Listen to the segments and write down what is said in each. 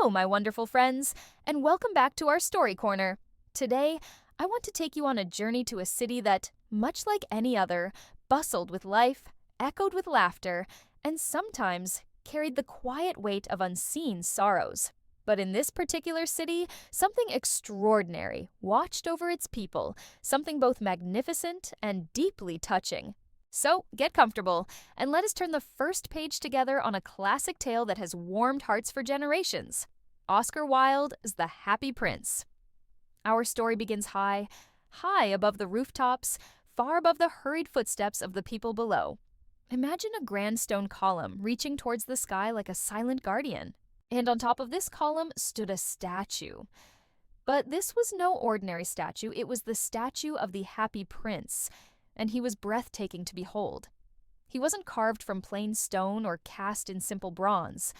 Hello, my wonderful friends, and welcome back to our Story Corner. Today, I want to take you on a journey to a city that, much like any other, bustled with life, echoed with laughter, and sometimes carried the quiet weight of unseen sorrows. But in this particular city, something extraordinary watched over its people, something both magnificent and deeply touching. So, get comfortable, and let us turn the first page together on a classic tale that has warmed hearts for generations. Oscar Wilde's The Happy Prince. Our story begins high above the rooftops, far above the hurried footsteps of the people below. Imagine a grand stone column reaching towards the sky like a silent guardian. And on top of this column stood a statue. But this was no ordinary statue, it was the statue of the Happy Prince, and he was breathtaking to behold. He wasn't carved from plain stone or cast in simple bronze.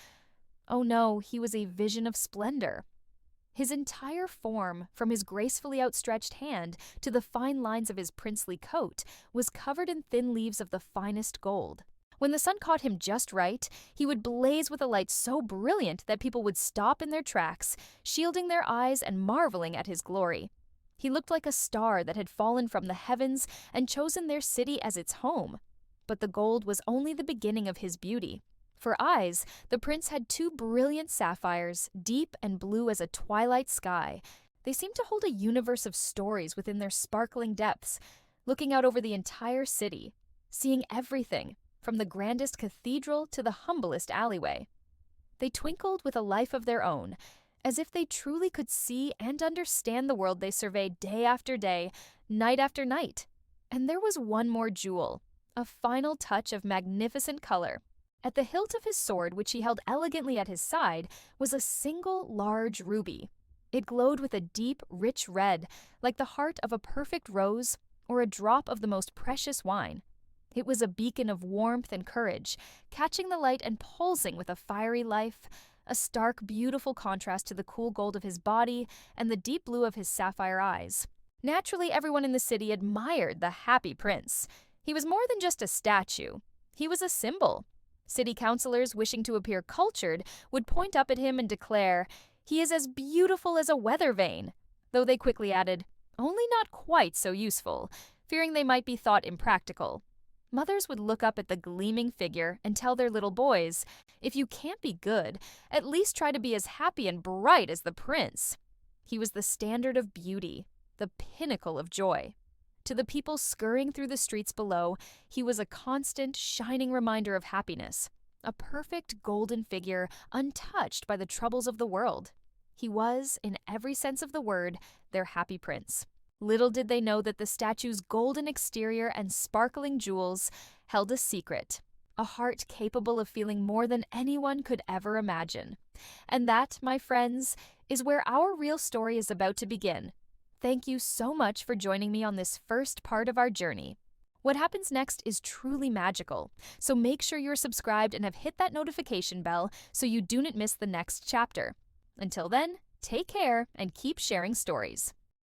Oh no, he was a vision of splendor. His entire form, from his gracefully outstretched hand to the fine lines of his princely coat, was covered in thin leaves of the finest gold. When the sun caught him just right, he would blaze with a light so brilliant that people would stop in their tracks, shielding their eyes and marveling at his glory. He looked like a star that had fallen from the heavens and chosen their city as its home. But the gold was only the beginning of his beauty. For eyes, the prince had two brilliant sapphires, deep and blue as a twilight sky. They seemed to hold a universe of stories within their sparkling depths, looking out over the entire city, seeing everything, from the grandest cathedral to the humblest alleyway. They twinkled with a life of their own, as if they truly could see and understand the world they surveyed day after day, night after night. And there was one more jewel, a final touch of magnificent color. At the hilt of his sword, which he held elegantly at his side, was a single large ruby. It glowed with a deep, rich red, like the heart of a perfect rose or a drop of the most precious wine. It was a beacon of warmth and courage, catching the light and pulsing with a fiery life, a stark, beautiful contrast to the cool gold of his body and the deep blue of his sapphire eyes. Naturally, everyone in the city admired the Happy Prince. He was more than just a statue. He was a symbol. City councilors, wishing to appear cultured, would point up at him and declare, "He is as beautiful as a weather vane," though they quickly added, "only not quite so useful," fearing they might be thought impractical. Mothers would look up at the gleaming figure and tell their little boys, "If you can't be good, at least try to be as happy and bright as the prince." He was the standard of beauty, the pinnacle of joy. To the people scurrying through the streets below, he was a constant, shining reminder of happiness, a perfect golden figure untouched by the troubles of the world. He was, in every sense of the word, their happy prince. Little did they know that the statue's golden exterior and sparkling jewels held a secret, a heart capable of feeling more than anyone could ever imagine. And that, my friends, is where our real story is about to begin. Thank you so much for joining me on this first part of our journey. What happens next is truly magical, so make sure you're subscribed and have hit that notification bell so you do not miss the next chapter. Until then, take care and keep sharing stories.